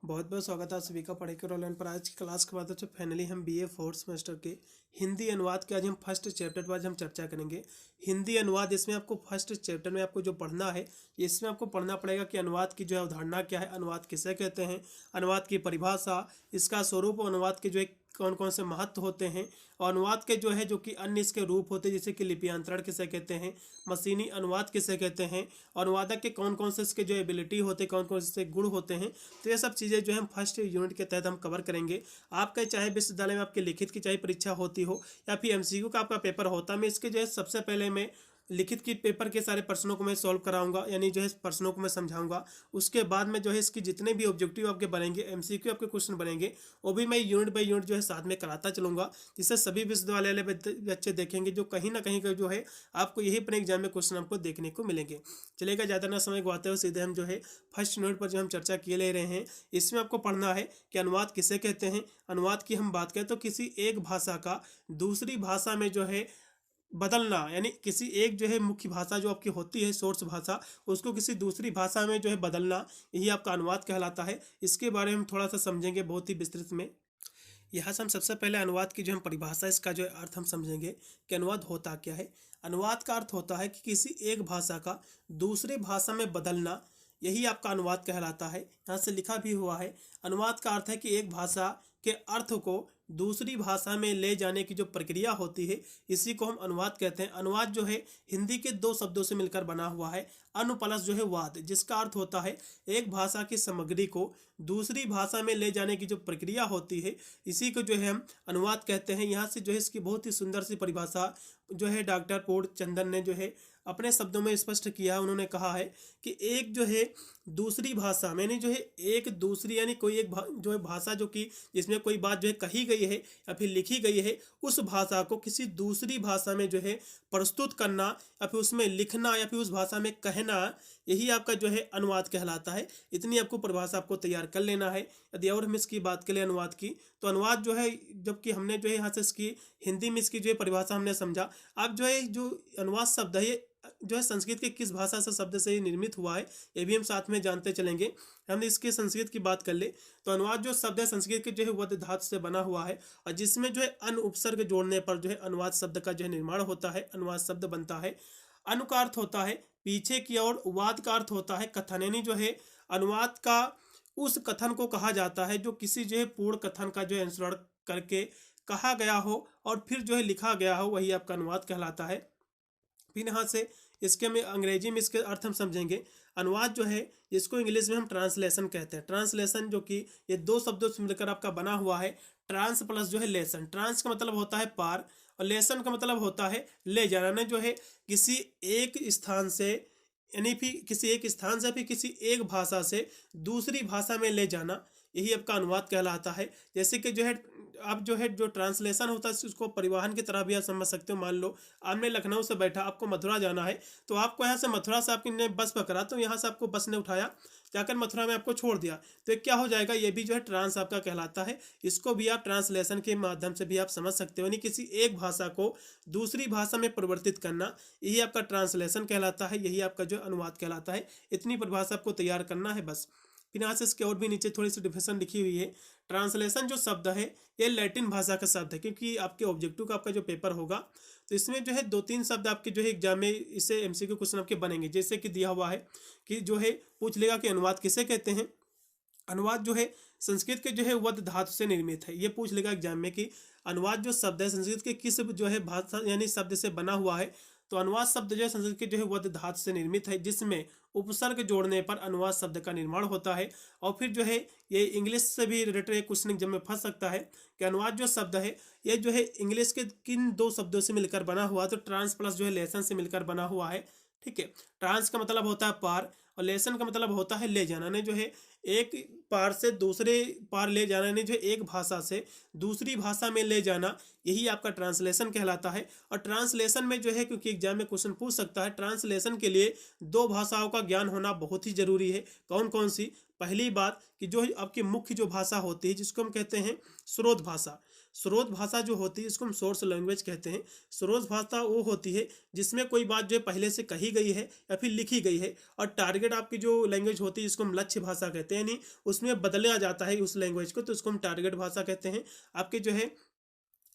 बहुत बहुत स्वागत है आप सभी का पढ़ाई के ऑनलाइन पर। आज की क्लास के बाद फाइनली हम बीए फोर्थ सेमेस्टर के हिंदी अनुवाद के आज हम फर्स्ट चैप्टर पर आज हम चर्चा करेंगे। हिंदी अनुवाद, इसमें आपको फर्स्ट चैप्टर में आपको जो पढ़ना है, इसमें आपको पढ़ना पड़ेगा कि अनुवाद की जो है अवधारणा क्या है, अनुवाद किसे कहते हैं, अनुवाद की परिभाषा, इसका स्वरूप, अनुवाद के जो है कौन कौन से महत्व होते हैं, और अनुवाद के जो है जो कि अन्य इसके रूप होते हैं जैसे कि लिपियांतरण किसे कहते हैं, मशीनी अनुवाद किसे कहते हैं, अनुवादक के कौन कौन से इसके जो एबिलिटी होते हैं, कौन कौन से गुण होते हैं। तो ये सब चीज़ें जो है हम फर्स्ट यूनिट के तहत हम कवर करेंगे। आपका चाहे विश्वविद्यालय में आपके लिखित की चाहे परीक्षा होती हो या फिर एमसीक्यू का आपका पेपर होता है, मैं इसके जो है सबसे पहले मैं लिखित की पेपर के सारे प्रश्नों को मैं सॉल्व कराऊंगा, यानी जो है प्रश्नों को मैं समझाऊंगा। उसके बाद में जो है इसकी जितने भी ऑब्जेक्टिव आपके बनेंगे, एमसीक्यू आपके क्वेश्चन बनेंगे, वो भी मैं यूनिट बाय यूनिट जो है साथ में कराता चलूंगा, जिससे सभी विश्वविद्यालय बच्चे देखेंगे जो कहीं ना कहीं का जो है आपको यही अपने एग्जाम में क्वेश्चन आपको देखने को मिलेंगे। चलेगा, ज़्यादा ना समय गवाते हुए सीधे हम जो है फर्स्ट यूनिट पर जो हम चर्चा किए ले रहे हैं। इसमें आपको पढ़ना है कि अनुवाद किसे कहते हैं। अनुवाद की हम बात करें तो किसी एक भाषा का दूसरी भाषा में जो है बदलना, यानी किसी एक जो है मुख्य भाषा जो आपकी होती है सोर्स भाषा, उसको किसी दूसरी भाषा में जो है बदलना, यही आपका अनुवाद कहलाता है। इसके बारे में हम थोड़ा सा समझेंगे बहुत ही विस्तृत में। यहाँ से हम सबसे पहले अनुवाद की जो हम परिभाषा, इसका जो है अर्थ हम समझेंगे कि अनुवाद होता क्या है। अनुवाद का अर्थ होता है कि किसी एक भाषा का दूसरी भाषा में बदलना, यही आपका अनुवाद कहलाता है। यहाँ से लिखा भी हुआ है, अनुवाद का अर्थ है कि एक भाषा के अर्थ को दूसरी भाषा में ले जाने की जो प्रक्रिया होती है, इसी को हम अनुवाद कहते हैं। अनुवाद जो है हिंदी के दो शब्दों से मिलकर बना हुआ है, अनु प्लस जो है वाद, जिसका अर्थ होता है एक भाषा की सामग्री को दूसरी भाषा में ले जाने की जो प्रक्रिया होती है, इसी को जो है हम अनुवाद कहते हैं। यहाँ से जो है इसकी बहुत ही सुंदर सी परिभाषा जो है डॉक्टर पूर्णचंद्र ने जो है अपने शब्दों में स्पष्ट किया है। उन्होंने कहा है कि एक जो है दूसरी भाषा मैंने जो है एक दूसरी, यानी कोई एक जो है भाषा जो कि जिसमें कोई बात जो है कही गई है या फिर लिखी गई है, उस भाषा को किसी दूसरी भाषा में जो है प्रस्तुत करना या फिर उसमें लिखना या फिर उस भाषा में कहना, यही आपका जो है अनुवाद कहलाता है। इतनी आपको परिभाषा आपको तैयार कर लेना है। यदि और हम इसकी बात करें अनुवाद की, तो अनुवाद जो है, जबकि हमने जो है यहाँ से इसकी हिंदी में इसकी जो है परिभाषा हमने समझा, अब जो है जो अनुवाद शब्द है ये जो है संस्कृत के किस भाषा से शब्द से ये निर्मित हुआ है, ये भी हम साथ में जानते चलेंगे। हम इसके संस्कृत की बात कर ले तो अनुवाद जो शब्द है संस्कृत के जो है वध धातु से बना हुआ है, और जिसमें जो है अन उपसर्ग जोड़ने पर जो है अनुवाद शब्द का जो है निर्माण होता है, अनुवाद शब्द बनता है। अनु का अर्थ होता है पीछे की ओर, वाद का अर्थ होता है कथन, यानी जो है अनुवाद का उस कथन को कहा जाता है जो किसी जो है पूर्ण कथन का जो है अनुसरण करके कहा गया हो और फिर जो है लिखा गया हो, वही आपका अनुवाद कहलाता है। फिर यहाँ से इसके में अंग्रेजी में इसके अर्थ हम समझेंगे। अनुवाद जो है जिसको इंग्लिश में हम ट्रांसलेशन कहते हैं। ट्रांसलेशन जो कि ये दो शब्दों से मिलकर आपका बना हुआ है, ट्रांस प्लस जो है लेसन। ट्रांस का मतलब होता है पार और लेसन का मतलब होता है ले जाना, जो है किसी एक स्थान से, यानी फिर किसी एक स्थान से फिर किसी एक भाषा से दूसरी भाषा में ले जाना, यही आपका अनुवाद कहलाता है। जैसे कि जो है आप जो है जो ट्रांसलेशन होता है उसको परिवहन की तरह भी आप समझ सकते हो। मान लो आपने लखनऊ से बैठा, आपको मथुरा जाना है, तो आपको यहाँ से मथुरा से आपने बस पकड़ा, तो यहाँ से आपको बस ने उठाया, जाकर मथुरा में आपको छोड़ दिया, तो क्या हो जाएगा, ये भी जो है ट्रांस आपका कहलाता है। इसको भी आप ट्रांसलेशन के माध्यम से भी आप समझ सकते हो, यानी किसी एक भाषा को दूसरी भाषा में परिवर्तित करना, यही आपका ट्रांसलेशन कहलाता है, यही आपका जो अनुवाद कहलाता है। इतनी परिभाषा आपको तैयार करना है बस। फिर यहाँ से इसके और भी नीचे थोड़ी सी डिफिनेशन लिखी हुई है। ट्रांसलेशन जो शब्द है ये लैटिन भाषा का शब्द है, क्योंकि आपके ऑब्जेक्टिव का आपका जो पेपर होगा तो इसमें जो है दो तीन शब्द आपके जो है एग्जाम में इससे एमसीक्यू क्वेश्चन आपके बनेंगे। जैसे कि दिया हुआ है कि जो है पूछ लेगा कि अनुवाद किसे कहते हैं। अनुवाद जो है संस्कृत के जो है वध धातु से निर्मित है, ये पूछ लेगा एग्जाम में कि अनुवाद जो शब्द है संस्कृत के किस जो है भाषा यानी शब्द से बना हुआ है। तो अनुवाद शब्द जो है संस्कृत के जो है वध धातु से निर्मित है, जिसमें उपसर्ग जोड़ने पर अनुवाद शब्द का निर्माण होता है। और फिर जो है ये इंग्लिश से भी रिलेटेड क्वेश्चन एग्जाम में फंस सकता है कि अनुवाद जो शब्द है ये जो है इंग्लिश के किन दो शब्दों से मिलकर बना हुआ है। तो ट्रांस प्लस जो है लेसन से मिलकर बना हुआ है। ठीक है, ट्रांस का मतलब होता है पार और लेसन का मतलब होता है ले जाना, ने जो है एक पार से दूसरे पार ले जाना, ने जो एक भाषा से दूसरी भाषा में ले जाना, यही आपका ट्रांसलेशन कहलाता है। और ट्रांसलेशन में जो है, क्योंकि एग्जाम में क्वेश्चन पूछ सकता है, ट्रांसलेशन के लिए दो भाषाओं का ज्ञान होना बहुत ही जरूरी है। कौन कौन सी? पहली बात कि जो आपकी मुख्य जो भाषा होती है जिसको हम कहते हैं स्रोत भाषा, स्रोत भाषा जो होती है इसको हम सोर्स लैंग्वेज कहते हैं। स्रोत भाषा वो होती है जिसमें कोई बात जो है पहले से कही गई है या फिर लिखी गई है, और टारगेट आपकी जो लैंग्वेज होती है जिसको हम लक्ष्य भाषा कहते हैं, यानी उसमें बदला जाता है उस लैंग्वेज को, तो उसको हम टारगेट भाषा कहते हैं। आपके जो है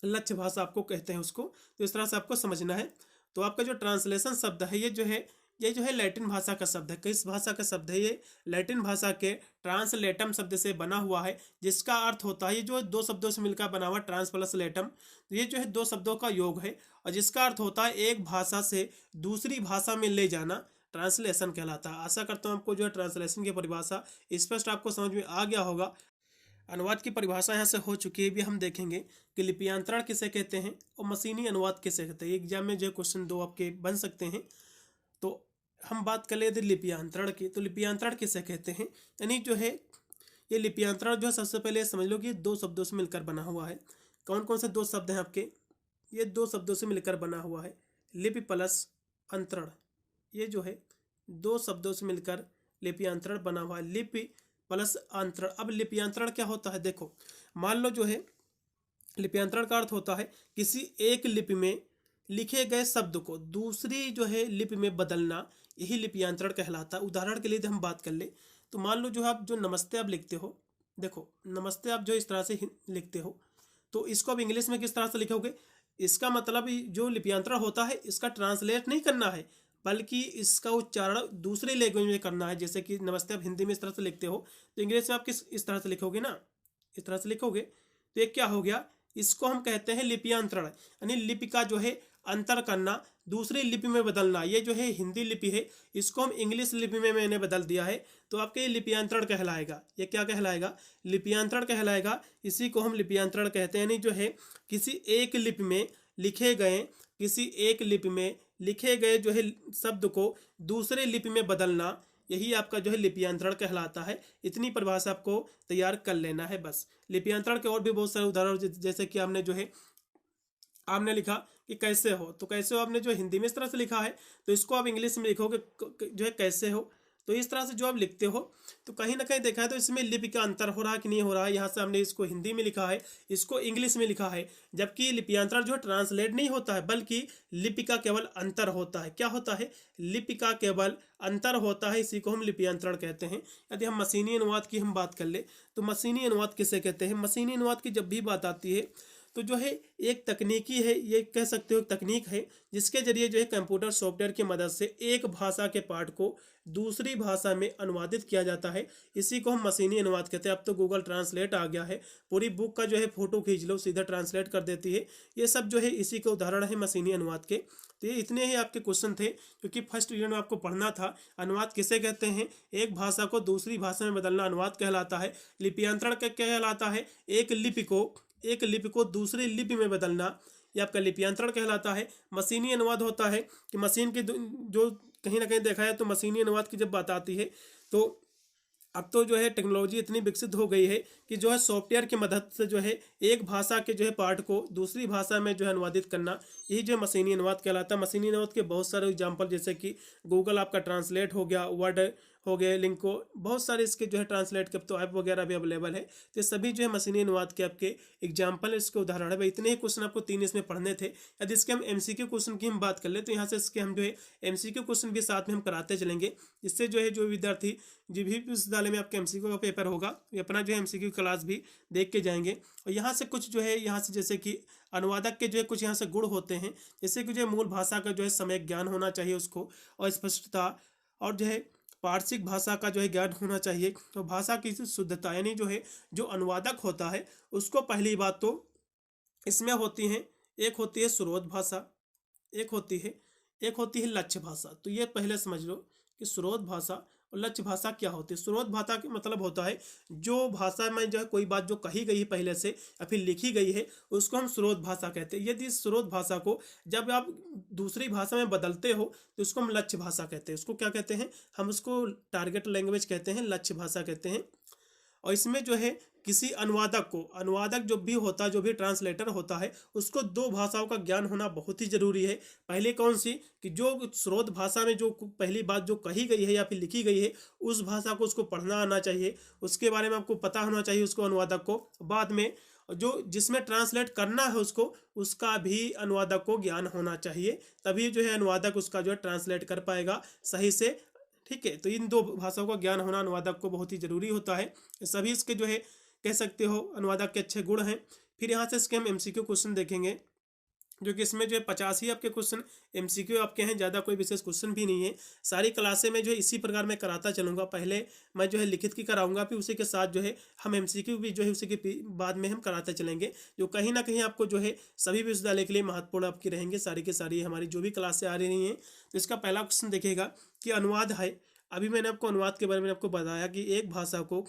लक्ष्य भाषा आपको कहते हैं उसको। तो इस तरह से आपको समझना है। तो आपका जो ट्रांसलेशन शब्द है ये जो है लैटिन भाषा का शब्द है। किस भाषा का शब्द है ये? लैटिन भाषा के ट्रांसलेटम शब्द से बना हुआ है, जिसका अर्थ होता है, ये जो दो शब्दों से मिलकर बना हुआ ट्रांस प्लस लेटम, ये जो है दो शब्दों का योग है, और जिसका अर्थ होता है एक भाषा से दूसरी भाषा में ले जाना, ट्रांसलेशन कहलाता है। आशा करता हूँ आपको जो है ट्रांसलेशन की परिभाषा स्पष्ट आपको समझ में आ गया होगा। अनुवाद की परिभाषा यहाँ से हो चुकी है। भी हम देखेंगे कि लिपियांतरण किसे कहते हैं और मशीनी अनुवाद किसे कहते हैं। एग्जाम में जो क्वेश्चन 2 आपके बन सकते हैं। तो हम बात कर लेते लिपियांतरण की। तो लिपियांतरण किसे कहते हैं, यानी जो है ये लिपियांतरण जो है सबसे पहले समझ लो कि 2 शब्दों से मिलकर बना हुआ है। कौन कौन से 2 शब्द हैं आपके? ये 2 शब्दों से मिलकर बना हुआ है, लिपि प्लस अंतरण। ये जो है 2 शब्दों से मिलकर लिपियांतरण बना हुआ है, लिपि प्लस अंतरण। अब लिपियांतरण क्या होता है? देखो, मान लो जो है लिपियांतरण का अर्थ होता है किसी एक लिपि में लिखे गए शब्द को दूसरी जो है लिपि में बदलना, यही लिपियांतरण कहलाता है। उदाहरण के लिए हम बात कर ले, तो मान लो जो आप जो नमस्ते आप लिखते हो, देखो नमस्ते आप जो इस तरह से लिखते हो, तो इसको आप इंग्लिश में किस तरह से लिखोगे? इसका मतलब जो लिपियांतरण होता है इसका ट्रांसलेट नहीं करना है, बल्कि इसका उच्चारण दूसरे लैंग्वेज में करना है। जैसे कि नमस्ते आप हिंदी में इस तरह से लिखते हो, तो इंग्लिश में आप किस इस तरह से लिखोगे ना, इस तरह से लिखोगे। तो ये क्या हो गया? इसको हम कहते हैं लिपियांतरण, यानी लिपि का जो है अंतर करना, दूसरी लिपि में बदलना। ये जो है हिंदी लिपि है, इसको हम इंग्लिश लिपि में मैंने बदल दिया है, तो आपके ये लिपियांतरण कहलाएगा। ये क्या कहलाएगा? लिपियांतरण कहलाएगा। इसी को हम लिपियांतरण कहते हैं। यानी जो है किसी एक लिपि में लिखे गए जो है शब्द को दूसरे लिपि में बदलना, यही आपका जो है लिपियांतरण कहलाता है। इतनी परिभाषा आपको तैयार कर लेना है बस। लिपियांतरण के और भी बहुत सारे उदाहरण, जैसे कि आपने लिखा कि कैसे हो, तो कैसे हो आपने जो हिंदी में इस तरह से लिखा है, तो इसको आप इंग्लिश में लिखोगे जो है कैसे हो। तो इस तरह से जो आप लिखते हो, तो कहीं ना कहीं देखा है तो इसमें लिपि का अंतर हो रहा है कि नहीं हो रहा है। यहाँ से हमने इसको हिंदी में लिखा है, इसको इंग्लिश में लिखा है, जबकि लिपियांतरण जो है ट्रांसलेट नहीं होता है, बल्कि लिपि का केवल अंतर होता है। क्या होता है? लिपि का केवल अंतर होता है, इसी को हम लिपियांतरण कहते हैं। यदि हम मशीनी अनुवाद की हम बात कर ले, तो मशीनी अनुवाद किसे कहते हैं? मशीनी अनुवाद की जब भी बात आती है तो जो है एक तकनीकी है, ये कह सकते हो तकनीक है, जिसके जरिए जो है कंप्यूटर सॉफ्टवेयर की मदद से एक भाषा के पाठ को दूसरी भाषा में अनुवादित किया जाता है। इसी को हम मशीनी अनुवाद कहते हैं। अब तो गूगल ट्रांसलेट आ गया है, पूरी बुक का जो है फोटो खींच लो, सीधा ट्रांसलेट कर देती है। ये सब जो है इसी के उदाहरण है मशीनी अनुवाद के। तो ये इतने ही आपके क्वेश्चन थे, क्योंकि फर्स्ट ईयर में आपको पढ़ना था अनुवाद किसे कहते हैं। एक भाषा को दूसरी भाषा में बदलना अनुवाद कहलाता है। लिपियांतरण क्या कहलाता है? एक लिपि को दूसरी लिपि में बदलना, ये आपका लिपियांतरण कहलाता है। मशीनी अनुवाद होता है कि मशीन की जो कहीं ना कहीं देखा है, तो मशीनी अनुवाद की जब बात आती है, तो अब तो जो है टेक्नोलॉजी इतनी विकसित हो गई है कि जो है सॉफ्टवेयर की मदद से जो है एक भाषा के जो है पाठ को दूसरी भाषा में जो है अनुवादित करना, यही जो मशीनी अनुवाद कहलाता है। मशीनी अनुवाद के बहुत सारे एग्जांपल, जैसे कि गूगल आपका ट्रांसलेट हो गया, वर्ड हो गए, लिंको, बहुत सारे इसके जो है ट्रांसलेट के तो ऐप वगैरह भी अवेलेबल है। तो सभी जो है मशीनी अनुवाद के आपके एग्जाम्पल, इसके उदाहरण है। भाई इतने ही क्वेश्चन आपको 3 इसमें पढ़ने थे। यदि इसके हम एमसीक्यू क्वेश्चन की हम बात कर ले, तो यहाँ से इसके हम जो है एमसीक्यू क्वेश्चन भी साथ में हम कराते चलेंगे। इससे जो है जो विद्यार्थी जो भी विश्वविद्यालय में आपके एमसीक्यू का पेपर होगा, ये अपना जो है एमसीक्यू क्लास भी देख के जाएंगे। और यहाँ से कुछ जो है यहाँ से जैसे कि अनुवादक के जो है कुछ यहाँ से गुण होते हैं, जैसे कि जो है मूल भाषा का जो है समय ज्ञान होना चाहिए उसको, और स्पष्टता, और जो है पारसिक भाषा का जो है ज्ञान होना चाहिए। तो भाषा की शुद्धता, यानी जो है जो अनुवादक होता है उसको पहली बात तो इसमें होती है, एक होती है स्रोत भाषा, एक होती है लक्ष्य भाषा। तो ये पहले समझ लो कि स्रोत भाषा और लक्ष्य भाषा क्या होती है। स्रोत भाषा का मतलब होता है जो भाषा में जो है कोई बात जो कही गई है पहले से या फिर लिखी गई है, उसको हम स्रोत भाषा कहते हैं। यदि स्रोत भाषा को जब आप दूसरी भाषा में बदलते हो, तो उसको हम लक्ष्य भाषा कहते हैं। उसको क्या कहते हैं? हम उसको टारगेट लैंग्वेज कहते हैं, लक्ष्य भाषा कहते हैं। और इसमें जो है किसी अनुवादक जो भी होता है, जो भी ट्रांसलेटर होता है, उसको 2 भाषाओं का ज्ञान होना बहुत ही जरूरी है। पहले कौन सी? कि जो स्रोत भाषा में जो पहली बात जो कही गई है या फिर लिखी गई है, उस भाषा को उसको पढ़ना आना चाहिए, उसके बारे में आपको पता होना चाहिए उसको अनुवादक को। बाद में जो जिसमें ट्रांसलेट करना है उसको, उसका भी अनुवादक को ज्ञान होना चाहिए, तभी जो है अनुवादक उसका जो है ट्रांसलेट कर पाएगा सही से। ठीक है, तो इन दो भाषाओं का ज्ञान होना अनुवादक को बहुत ही जरूरी होता है। सभी इसके जो है कह सकते हो अनुवादक के अच्छे गुण हैं। फिर यहाँ से इसके हम एमसीक्यू क्वेश्चन देखेंगे, जो कि इसमें जो है 50 ही आपके क्वेश्चन एमसीक्यू आपके हैं, ज़्यादा कोई विशेष क्वेश्चन भी नहीं है। सारी क्लासें में जो है इसी प्रकार मैं कराता चलूँगा, पहले मैं जो है लिखित की कराऊंगा, फिर उसी के साथ जो है हम एमसीक्यू भी जो है उसी के बाद में हम कराते चलेंगे, जो कहीं ना कहीं आपको जो है सभी विश्वविद्यालय के लिए महत्वपूर्ण आपकी रहेंगे। सारी की सारी हमारी जो भी क्लासें आ रही हैं। तो इसका पहला क्वेश्चन देखिएगा कि अनुवाद है। अभी मैंने आपको अनुवाद के बारे में आपको बताया कि एक भाषा को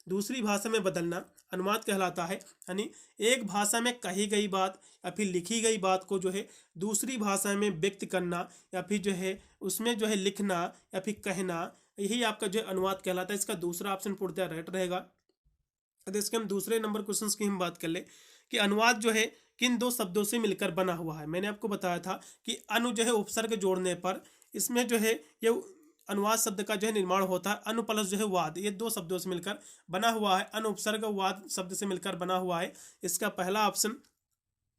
दूसरी भाषा में बदलना अनुवाद कहलाता है। यानी एक भाषा में कही गई बात या फिर लिखी गई बात को जो है दूसरी भाषा में व्यक्त करना, या फिर जो है उसमें जो है लिखना या फिर कहना, यही आपका जो है अनुवाद कहलाता है। इसका दूसरा ऑप्शन पूर्णतः राइट रहेगा। तो इसके हम दूसरे नंबर क्वेश्चन की हम बात कर ले कि अनुवाद जो है किन दो शब्दों से मिलकर बना हुआ है। मैंने आपको बताया था कि अनु जो है उपसर्ग जोड़ने पर इसमें जो है ये अनुवाद शब्द का जो है निर्माण होता है। अनु प्लस जो है वाद, ये दो शब्दों से मिलकर बना हुआ है। अनु उपसर्ग वाद शब्द से मिलकर बना हुआ है। इसका पहला ऑप्शन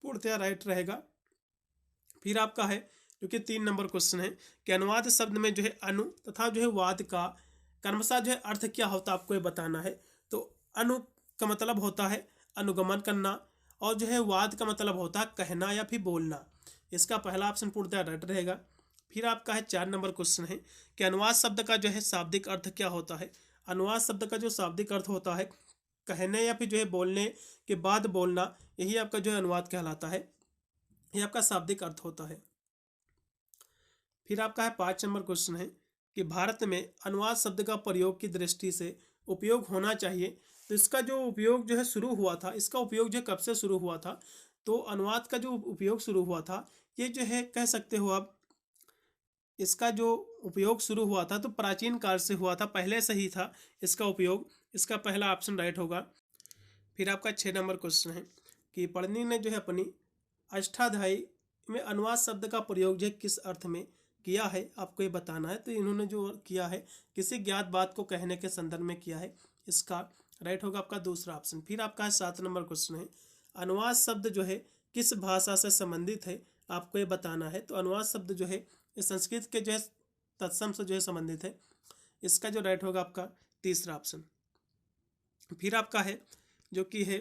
पूर्णतः राइट रहेगा। फिर आपका है जो कि 3 नंबर क्वेश्चन है कि अनुवाद शब्द में जो है अनु तथा जो है वाद का क्रमशः जो है अर्थ क्या होता है, आपको ये बताना है। तो अनु का मतलब होता है अनुगमन करना, और जो है वाद का मतलब होता है कहना या फिर बोलना। इसका पहला ऑप्शन पूर्णतः राइट रहेगा। फिर आपका है 4 नंबर क्वेश्चन है कि अनुवाद शब्द का जो है शाब्दिक अर्थ क्या होता है। अनुवाद शब्द का जो शाब्दिक अर्थ होता है कहने या फिर जो है बोलने के बाद बोलना, यही आपका जो है अनुवाद कहलाता है। ये आपका शाब्दिक अर्थ होता है। फिर आपका है 5 नंबर क्वेश्चन है कि भारत में अनुवाद शब्द का प्रयोग की दृष्टि से उपयोग होना चाहिए। तो इसका जो उपयोग जो है शुरू हुआ था, इसका उपयोग जो कब से शुरू हुआ था, तो अनुवाद का जो उपयोग शुरू हुआ था ये जो है कह सकते हो आप, इसका जो उपयोग शुरू हुआ था तो प्राचीन काल से हुआ था, पहले से ही था इसका उपयोग। इसका पहला ऑप्शन राइट होगा। फिर आपका 6 नंबर क्वेश्चन है कि पढ़नी ने जो है अपनी अष्टाध्यायी में अनुवाद शब्द का प्रयोग जो है किस अर्थ में किया है, आपको ये बताना है। तो इन्होंने जो किया है किसी ज्ञात बात को कहने के संदर्भ में किया है। इसका राइट होगा आपका दूसरा ऑप्शन। फिर आपका 7 नंबर क्वेश्चन है अनुवाद शब्द जो है किस भाषा से संबंधित है, आपको ये बताना है। तो अनुवाद शब्द जो है ये संस्कृत के जो है तत्सम से जो है संबंधित है। इसका जो राइट होगा आपका तीसरा ऑप्शन। फिर आपका है जो कि है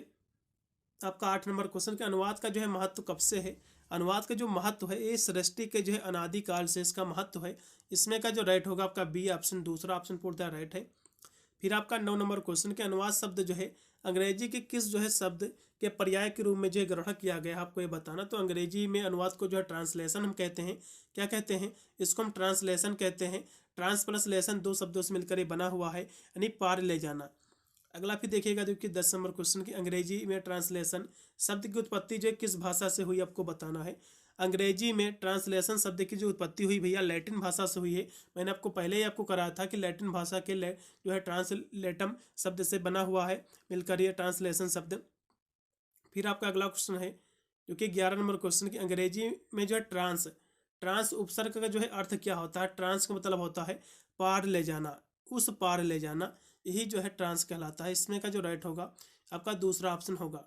आपका 8 नंबर क्वेश्चन के अनुवाद का जो है महत्व कब से है। अनुवाद का जो महत्व है ये सृष्टि के जो है अनादिकाल से इसका महत्व है। इसमें का जो राइट होगा आपका बी ऑप्शन, दूसरा ऑप्शन पूर्णतः राइट है। फिर आपका 9 नंबर क्वेश्चन के अनुवाद शब्द जो है अंग्रेजी के किस जो है शब्द के पर्याय के रूप में जो है ग्रहण किया गया है, आपको ये बताना। तो अंग्रेजी में अनुवाद को जो है ट्रांसलेशन हम कहते हैं। क्या कहते हैं इसको, हम ट्रांसलेशन कहते हैं। ट्रांस प्लस लेसन दो शब्दों से मिलकर ये बना हुआ है, यानी पार ले जाना। अगला फिर देखिएगा जो कि 10 नंबर क्वेश्चन की अंग्रेजी में ट्रांसलेशन शब्द की उत्पत्ति जो किस भाषा से हुई, आपको बताना है। अंग्रेजी में ट्रांसलेशन शब्द की जो उत्पत्ति हुई भैया लैटिन भाषा से हुई है। मैंने आपको पहले ही आपको कराया था कि लैटिन भाषा के जो है ट्रांसलेटम शब्द से बना हुआ है मिलकर ये ट्रांसलेशन शब्द। फिर आपका अगला क्वेश्चन है जो कि 11 नंबर क्वेश्चन की अंग्रेजी में जो है ट्रांस उपसर्ग का जो है अर्थ क्या होता है। ट्रांस का मतलब होता है पार ले जाना, उस पार ले जाना, यही जो है ट्रांस कहलाता है। इसमें का जो राइट होगा आपका दूसरा ऑप्शन होगा।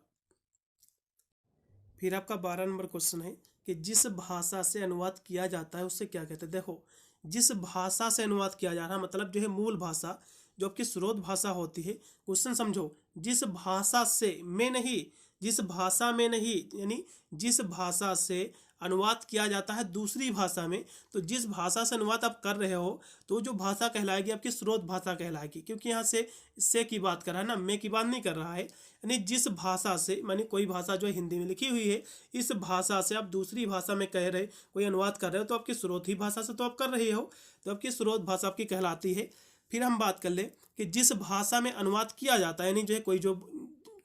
फिर आपका 12 नंबर क्वेश्चन है कि जिस भाषा से अनुवाद किया जाता है उससे क्या कहते हैं। देखो जिस भाषा से अनुवाद किया जा रहा है मतलब जो है मूल भाषा जो आपकी स्रोत भाषा होती है। क्वेश्चन समझो, जिस भाषा से में नहीं, जिस भाषा में नहीं, यानी जिस भाषा से अनुवाद किया जाता है दूसरी भाषा में। तो जिस भाषा से अनुवाद आप कर रहे हो तो जो भाषा कहलाएगी आपकी स्रोत भाषा कहलाएगी, क्योंकि यहाँ से की बात कर रहा है ना, मैं की बात नहीं कर रहा है। यानी जिस भाषा से, मानी कोई भाषा जो है हिंदी में लिखी हुई है, इस भाषा से आप दूसरी भाषा में कह रहे कोई अनुवाद कर रहे हो तो आपकी स्रोत ही भाषा से तो आप कर रहे हो, तो आपकी स्रोत भाषा आपकी कहलाती है। फिर हम बात कर ले कि जिस भाषा में अनुवाद किया जाता है, यानी जो है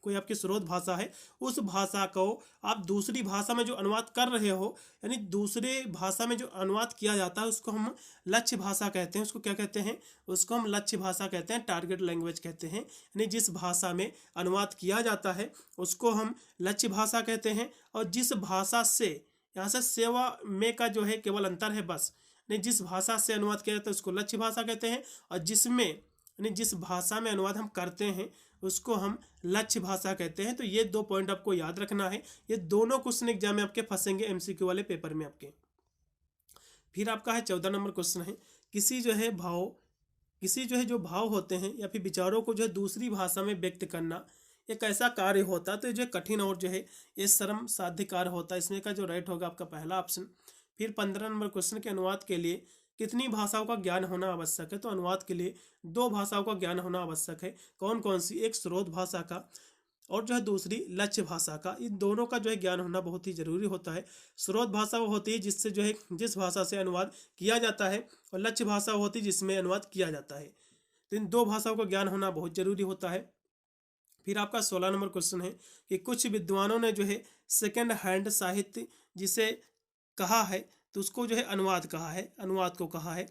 कोई आपकी स्रोत भाषा है, उस भाषा को आप दूसरी भाषा में जो अनुवाद कर रहे हो, यानी दूसरे भाषा में जो अनुवाद किया जाता है उसको हम लक्ष्य भाषा कहते हैं। उसको क्या कहते हैं, उसको हम लक्ष्य भाषा कहते हैं, टारगेट लैंग्वेज कहते हैं। यानी जिस भाषा में अनुवाद किया जाता है उसको हम लक्ष्य भाषा कहते हैं। और जिस भाषा से, यहाँ से सेवा में का जो है केवल अंतर है बस, नहीं, जिस भाषा से अनुवाद किया जाता है उसको लक्ष्य भाषा कहते हैं, और जिसमें यानी जिस भाषा में अनुवाद हम करते हैं उसको हम लक्ष्य भाषा कहते हैं। तो ये 2 पॉइंट आपको याद रखना है। ये दोनों क्वेश्चन एग्जाम में आपके फंसेंगे एमसीक्यू वाले पेपर में आपके। फिर आपका है 14 नंबर क्वेश्चन है, किसी जो भाव होते हैं या फिर विचारों को जो है दूसरी भाषा में व्यक्त करना एक ऐसा कार्य होता है तो जो कठिन और जो है ये श्रम साध्य कार्य होता है। इसमें का जो राइट होगा आपका पहला ऑप्शन। फिर 15 नंबर क्वेश्चन के अनुवाद के लिए कितनी भाषाओं का ज्ञान होना आवश्यक है? तो अनुवाद के लिए 2 भाषाओं का ज्ञान होना आवश्यक है। कौन कौन सी? एक स्रोत भाषा का और जो है दूसरी लक्ष्य भाषा का। इन दोनों का जो है ज्ञान होना बहुत ही जरूरी होता है। स्रोत भाषा वो होती है जिससे जो है जिस भाषा से अनुवाद किया जाता है, और लक्ष्य भाषा होती है जिसमें अनुवाद किया जाता है। तो इन 2 भाषाओं का ज्ञान होना बहुत जरूरी होता है। फिर आपका 16 नंबर क्वेश्चन है कि कुछ विद्वानों ने जो है सेकेंड हैंड साहित्य जिसे कहा है तो उसको जो है अनुवाद कहा है, अनुवाद को कहा है।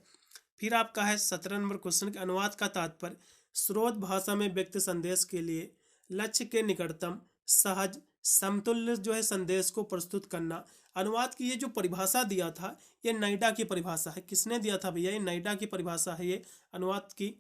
फिर आपका है 17 नंबर क्वेश्चन के अनुवाद का तात्पर्य स्रोत भाषा में व्यक्त संदेश के लिए लक्ष्य के निकटतम सहज समतुल्य जो है संदेश को प्रस्तुत करना। अनुवाद की ये जो परिभाषा दिया था ये नाइडा की परिभाषा है। किसने दिया था भैया? ये नाइडा की परिभाषा है ये अनुवाद की।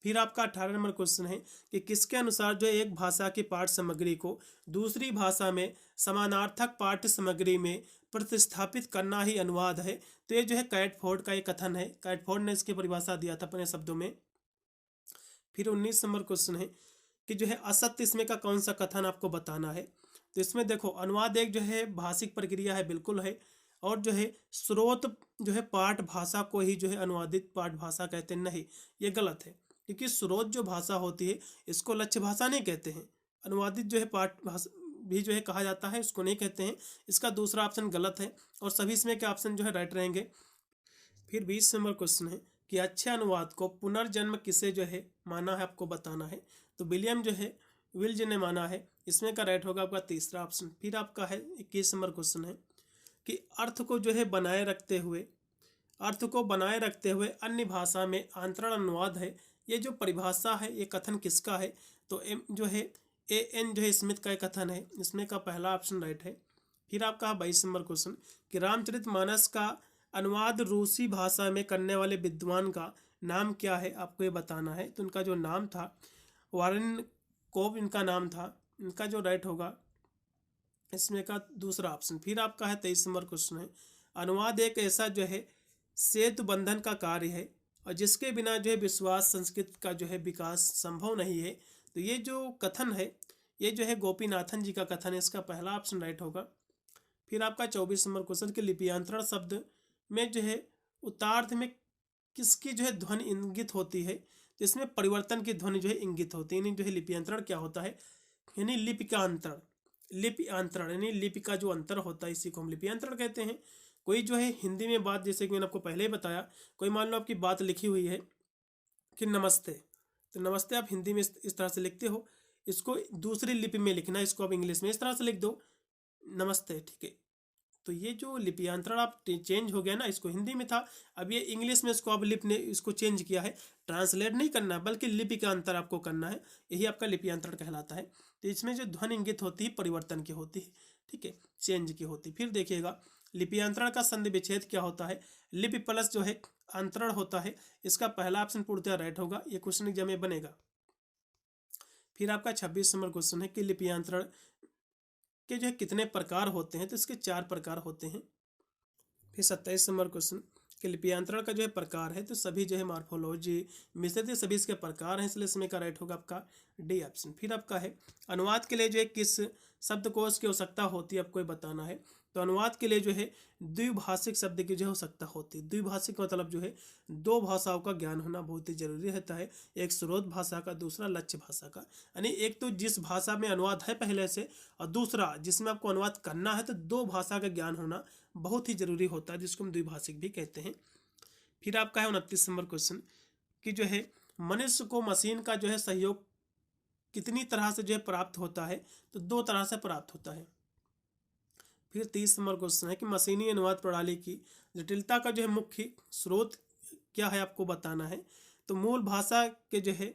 फिर आपका 18 नंबर क्वेश्चन है कि किसके अनुसार जो एक भाषा की पाठ्य सामग्री को दूसरी भाषा में समानार्थक पाठ्य सामग्री में प्रतिस्थापित करना ही अनुवाद है? तो ये जो है कैटफोर्ड का एक कथन है। कैटफोर्ड ने इसकी परिभाषा दिया था अपने शब्दों में। फिर 19 नंबर क्वेश्चन है कि जो है असत्य इसमें का कौन सा कथन आपको बताना है? तो इसमें देखो अनुवाद एक जो है भाषिक प्रक्रिया है, बिल्कुल है। और जो है स्रोत जो है पाठ भाषा को ही जो है अनुवादित पाठ भाषा कहते हैं, नहीं, ये गलत है। क्योंकि स्रोत जो भाषा होती है इसको लक्ष्य भाषा नहीं कहते हैं। अनुवादित जो है पाठ भाषा भी जो है कहा जाता है, उसको नहीं कहते हैं। इसका दूसरा ऑप्शन गलत है और सभी इसमें के ऑप्शन जो है राइट रहेंगे। फिर 20 नंबर क्वेश्चन है कि अच्छे अनुवाद को पुनर्जन्म किसे जो है माना है, आपको बताना है। तो विलियम जो है विल्ज ने माना है। इसमें का राइट होगा आपका तीसरा ऑप्शन। फिर आपका है 21 नंबर क्वेश्चन है कि अर्थ को जो है बनाए रखते हुए अन्य भाषा में आंतरण अनुवाद है। ये जो परिभाषा है ये कथन किसका है? तो एम जो है एन जो है स्मिथ का एक कथन है। इसमें का पहला ऑप्शन राइट है। फिर आपका 22 नंबर क्वेश्चन कि रामचरितमानस का अनुवाद रूसी भाषा में करने वाले विद्वान का नाम क्या है, आपको ये बताना है। तो उनका जो नाम था वारेन कोब इनका नाम था। इनका जो राइट होगा इसमें का दूसरा ऑप्शन। फिर आपका है 23 नंबर क्वेश्चन है अनुवाद एक ऐसा जो है सेतु बंधन का कार्य है और जिसके बिना जो है विश्वास संस्कृत का जो है विकास संभव नहीं है। तो ये जो कथन है ये जो है गोपीनाथन जी का कथन है। इसका पहला ऑप्शन राइट होगा। फिर आपका 24 नंबर क्वेश्चन के लिपियांतरण शब्द में जो है उत्तरार्ध में किसकी जो है ध्वनि इंगित होती है? तो इसमें परिवर्तन की ध्वनि जो है इंगित होती है। यानी जो है लिपियांतरण क्या होता है? यानी लिपि का अंतरण, लिपियांतरण यानी लिपि का जो अंतर होता है इसी को हम लिपियांतरण कहते हैं। कोई जो है हिंदी में बात, जैसे कि मैंने आपको पहले ही बताया, कोई मान लो आपकी बात लिखी हुई है कि नमस्ते, तो नमस्ते आप हिंदी में इस तरह से लिखते हो, इसको दूसरी लिपि में लिखना है, इसको आप इंग्लिश में इस तरह से लिख दो नमस्ते, ठीक है। तो ये जो लिपियांतरण आप चेंज हो गया ना, इसको हिंदी में था, अब ये इंग्लिश में इसको आप लिप ने इसको चेंज किया है। ट्रांसलेट नहीं करना बल्कि लिपि का अंतर आपको करना है, यही आपका लिपियांतरण कहलाता है। तो इसमें जो ध्वनि इंगित होती है परिवर्तन की होती है, ठीक है, चेंज की होती। फिर देखिएगा लिपियांतरण का संधि विच्छेद क्या होता है? लिपि प्लस जो है अंतरण होता है। इसका पहला ऑप्शन पूर्णतः राइट होगा, ये क्वेश्चन एग्जाम में बनेगा। फिर आपका 26 नंबर क्वेश्चन है कि लिपियांतरण के जो है कितने प्रकार होते हैं? तो इसके 4 प्रकार होते हैं। फिर 27 नंबर क्वेश्चन कि लिपियांतरण का जो है प्रकार है, तो सभी जो है मार्फोलॉजी मिश्रित सभी इसके प्रकार हैं, इसलिए इसमें का राइट होगा आपका डी ऑप्शन। फिर आपका है अनुवाद के लिए जो है किस शब्दकोश की आवश्यकता होती है, आपको बताना है। तो अनुवाद के लिए जो है द्विभाषिक शब्द की जो है आवश्यकता होती है। द्विभाषिक मतलब जो है 2 भाषाओं का ज्ञान होना बहुत ही जरूरी रहता है, एक स्रोत भाषा का, दूसरा लक्ष्य भाषा का। यानी एक तो जिस भाषा में अनुवाद है पहले से, और दूसरा जिसमें आपको अनुवाद करना है, तो 2 भाषा का ज्ञान होना बहुत ही जरूरी होता है, जिसको हम द्विभाषिक भी कहते हैं। फिर आपका है 29 नंबर क्वेश्चन कि जो है मनुष्य को मशीन का जो है सहयोग कितनी तरह से जो है प्राप्त होता है? तो 2 तरह से प्राप्त होता है। फिर 30 नंबर क्वेश्चन है कि मशीनी अनुवाद प्रणाली की जटिलता का जो है मुख्य स्रोत क्या है, आपको बताना है। तो मूल भाषा के जो है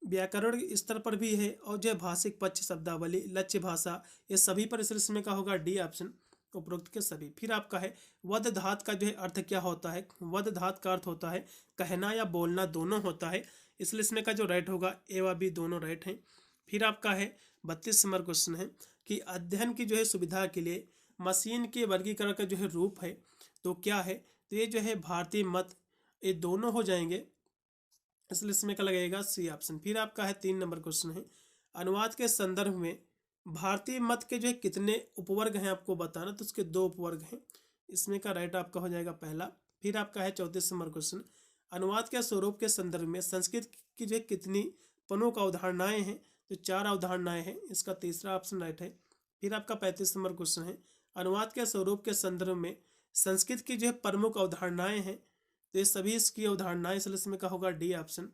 व्याकरण स्तर पर भी है, और जो है भाषिक पक्ष शब्दावली लक्ष्य भाषा, ये सभी पर इसमें का होगा डी ऑप्शन। उपरोक्त के सभी। फिर आपका है वद धात का जो है अर्थ क्या होता है। वद धात का अर्थ होता है कहना या बोलना दोनों होता है, इसलिए इसमें का जो राइट होगा ए व बी दोनों राइट हैं। फिर आपका है 32 नंबर क्वेश्चन है कि अध्ययन की जो है सुविधा के लिए मशीन के वर्गीकरण का जो है रूप है तो क्या है, तो ये जो है भारतीय मत, ये दोनों हो जाएंगे, इसलिए इसमें का लगेगा सी ऑप्शन। फिर आपका है 3 नंबर क्वेश्चन है अनुवाद के संदर्भ में भारतीय मत के जो है कितने उपवर्ग हैं आपको बताना, तो उसके 2 उपवर्ग हैं, इसमें का राइट आपका हो जाएगा पहला। फिर आपका है 34 नंबर क्वेश्चन अनुवाद के स्वरूप के संदर्भ में संस्कृत की जो है कितनी प्रमुख अवधारणाएं हैं, तो 4 अवधारणाएं हैं, इसका तीसरा ऑप्शन राइट है। फिर आपका 35 नंबर क्वेश्चन है अनुवाद के स्वरूप के संदर्भ में संस्कृत की जो है प्रमुख अवधारणाएं हैं, तो ये सभी इसकी अवधारणाएं, इसलिए इसमें का होगा डी ऑप्शन।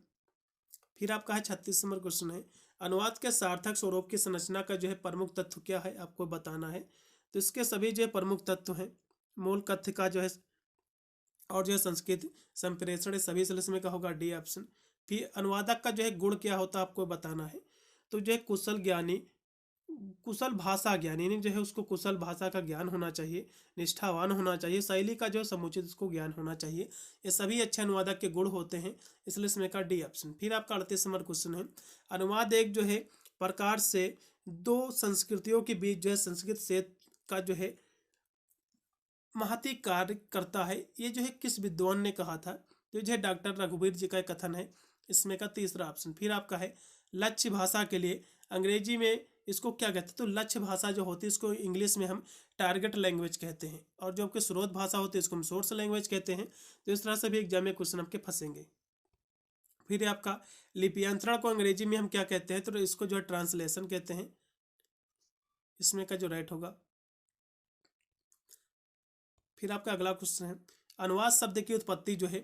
फिर आपका है 36 नंबर क्वेश्चन है अनुवाद के सार्थक स्वरूप की संरचना का जो है प्रमुख तत्व क्या है आपको बताना है, तो इसके सभी जो है प्रमुख तत्व हैं मूल कथ्य का जो है और जो है संस्कृत संप्रेषण, सभी, इसलिए इसमें का होगा डी ऑप्शन। फिर अनुवादक का जो है गुण क्या होता है आपको बताना है, तो जो है कुशल ज्ञानी, कुशल भाषा ज्ञानी, यानी जो है उसको कुशल भाषा का ज्ञान होना चाहिए, निष्ठावान होना चाहिए, शैली का जो है समुचित उसको ज्ञान होना चाहिए, ये सभी अच्छे अनुवादक के गुण होते हैं, इसलिए इसमें का डी ऑप्शन। फिर आपका 38 नंबर क्वेश्चन है अनुवाद एक जो है प्रकार से 2 संस्कृतियों के बीच जो है संस्कृत से का जो है महती कार्य करता है, ये जो है किस विद्वान ने कहा था, तो जो है डॉक्टर रघुवीर जी का कथन है, इसमें का तीसरा ऑप्शन। फिर आपका है लक्ष्य भाषा के लिए अंग्रेजी में इसको क्या कहते हैं, तो लक्ष्य भाषा जो होती है इसको इंग्लिश में हम टारगेट लैंग्वेज कहते हैं, और जो आपके स्रोत भाषा होती है इसको हम सोर्स लैंग्वेज कहते हैं। तो इस तरह से भी एग्जाम में क्वेश्चन आपके फंसेंगे। फिर आपका लिपियंत्रण को अंग्रेजी में हम क्या कहते हैं, तो इसको जो है ट्रांसलेशन कहते हैं, इसमें का जो राइट होगा। फिर आपका अगला क्वेश्चन है अनुवाद शब्द की उत्पत्ति जो है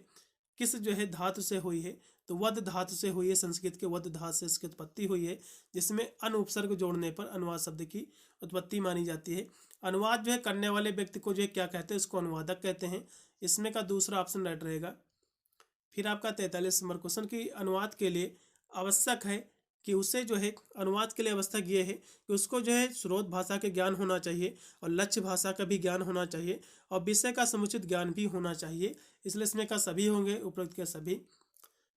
किस जो है धातु से हुई है, तो वद धातु से हुई है, संस्कृत के वद धातु से इसकी उत्पत्ति हुई है, जिसमें अन उपसर्ग जोड़ने पर अनुवाद शब्द की उत्पत्ति मानी जाती है। अनुवाद जो है करने वाले व्यक्ति को जो है क्या कहते हैं, इसको अनुवादक कहते हैं, इसमें का दूसरा ऑप्शन राइट रहेगा। फिर आपका 43 नंबर क्वेश्चन की अनुवाद के लिए आवश्यक है कि उसे जो है अनुवाद के लिए आवश्यक ये है कि उसको जो है स्रोत भाषा के ज्ञान होना चाहिए और लक्ष्य भाषा का भी ज्ञान होना चाहिए और विषय का समुचित ज्ञान भी होना चाहिए, इसलिए इसमें का सभी होंगे उपरोक्त के सभी।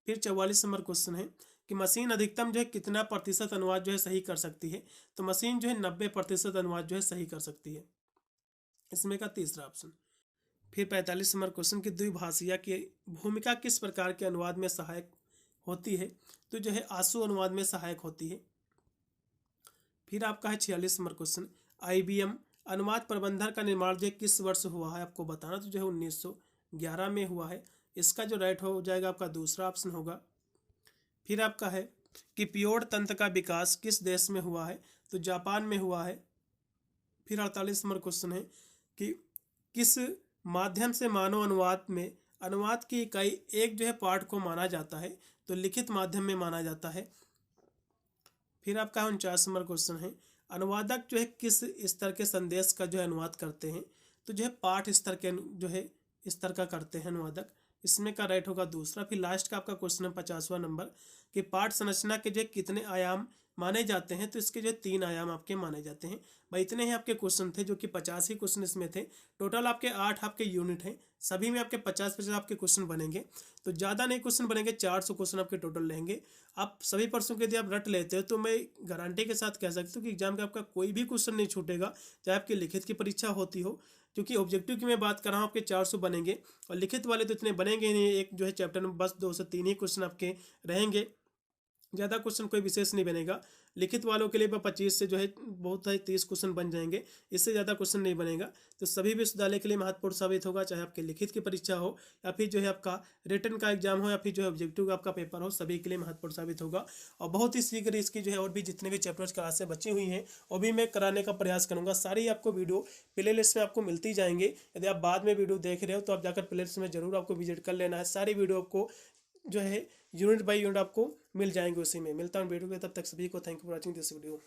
फिर 44 नंबर क्वेश्चन है कि मशीन अधिकतम जो है कितना प्रतिशत अनुवाद जो है सही कर सकती है, तो मशीन जो है 90% अनुवाद जो है सही कर सकती है, इसमें का तीसरा ऑप्शन। फिर 45 नंबर क्वेश्चन की द्विभाषिया की भूमिका किस प्रकार के अनुवाद में सहायक होती है, तो जो है आंसू अनुवाद में सहायक होती है। फिर आपका है 46 नंबर क्वेश्चन IBM अनुवाद प्रबंधन का निर्माण जो किस वर्ष हुआ है आपको बताना, तो जो है 1911 में हुआ है, इसका जो राइट हो जाएगा आपका दूसरा ऑप्शन होगा। फिर आपका है कि पियोड तंत्र का विकास किस देश में हुआ है, तो जापान में हुआ है। फिर 48 नंबर क्वेश्चन है कि किस माध्यम से मानव अनुवाद में अनुवाद की इकाई एक जो है पाठ को माना जाता है, तो लिखित माध्यम में माना जाता है। फिर आपका 49 नंबर क्वेश्चन है अनुवादक जो है किस स्तर के संदेश का जो है अनुवाद करते हैं, तो जो है पाठ स्तर के जो है स्तर का करते हैं अनुवादक, इसमें का राइट होगा दूसरा। फिर लास्ट का आपका क्वेश्चन है 50वां नंबर कि पाठ संरचना के जो कितने आयाम माने जाते हैं, तो इसके जो 3 आयाम आपके माने जाते हैं। भाई इतने ही आपके क्वेश्चन थे, जो कि 50 ही क्वेश्चन इसमें थे। टोटल आपके 8 आपके यूनिट हैं, सभी में आपके 50-50 आपके क्वेश्चन बनेंगे, तो ज़्यादा नहीं क्वेश्चन बनेंगे, 400 क्वेश्चन आपके टोटल रहेंगे। आप सभी प्रश्नों के यदि आप रट लेते हो तो मैं गारंटी के साथ कह सकता हूँ कि एग्जाम का आपका कोई भी क्वेश्चन नहीं छूटेगा, चाहे आपकी लिखित की परीक्षा होती हो, क्योंकि ऑब्जेक्टिव की मैं बात कर रहा हूँ आपके 400 बनेंगे और लिखित वाले तो इतने बनेंगे नहीं, एक जो है चैप्टर में बस 2 से 3 ही क्वेश्चन आपके रहेंगे, ज़्यादा क्वेश्चन कोई विशेष नहीं बनेगा। लिखित वालों के लिए 25 से जो है बहुत है 30 क्वेश्चन बन जाएंगे, इससे ज़्यादा क्वेश्चन नहीं बनेगा। तो सभी विश्वविद्यालय के लिए महत्वपूर्ण साबित होगा, चाहे आपके लिखित की परीक्षा हो या फिर जो है आपका रिटन का एग्जाम हो या फिर जो है ऑब्जेक्टिव का आपका पेपर हो, सभी के लिए महत्वपूर्ण साबित होगा। और बहुत ही शीघ्र इसकी जो है और भी जितने भी चैप्टर्स क्लासें बची हुई हैं वो भी मैं कराने का प्रयास करूँगा। सारी आपको वीडियो प्ले लिस्ट में आपको मिलती जाएंगे। यदि आप बाद में वीडियो देख रहे हो तो आप जाकर प्ले लिस्ट में जरूर आपको विजिट कर लेना है। सारी वीडियो आपको जो है यूनिट बाय यूनिट आपको मिल जाएंगे, उसी में मिलता हूँ वीडियो के, तब तक सभी को thank you for watching this video.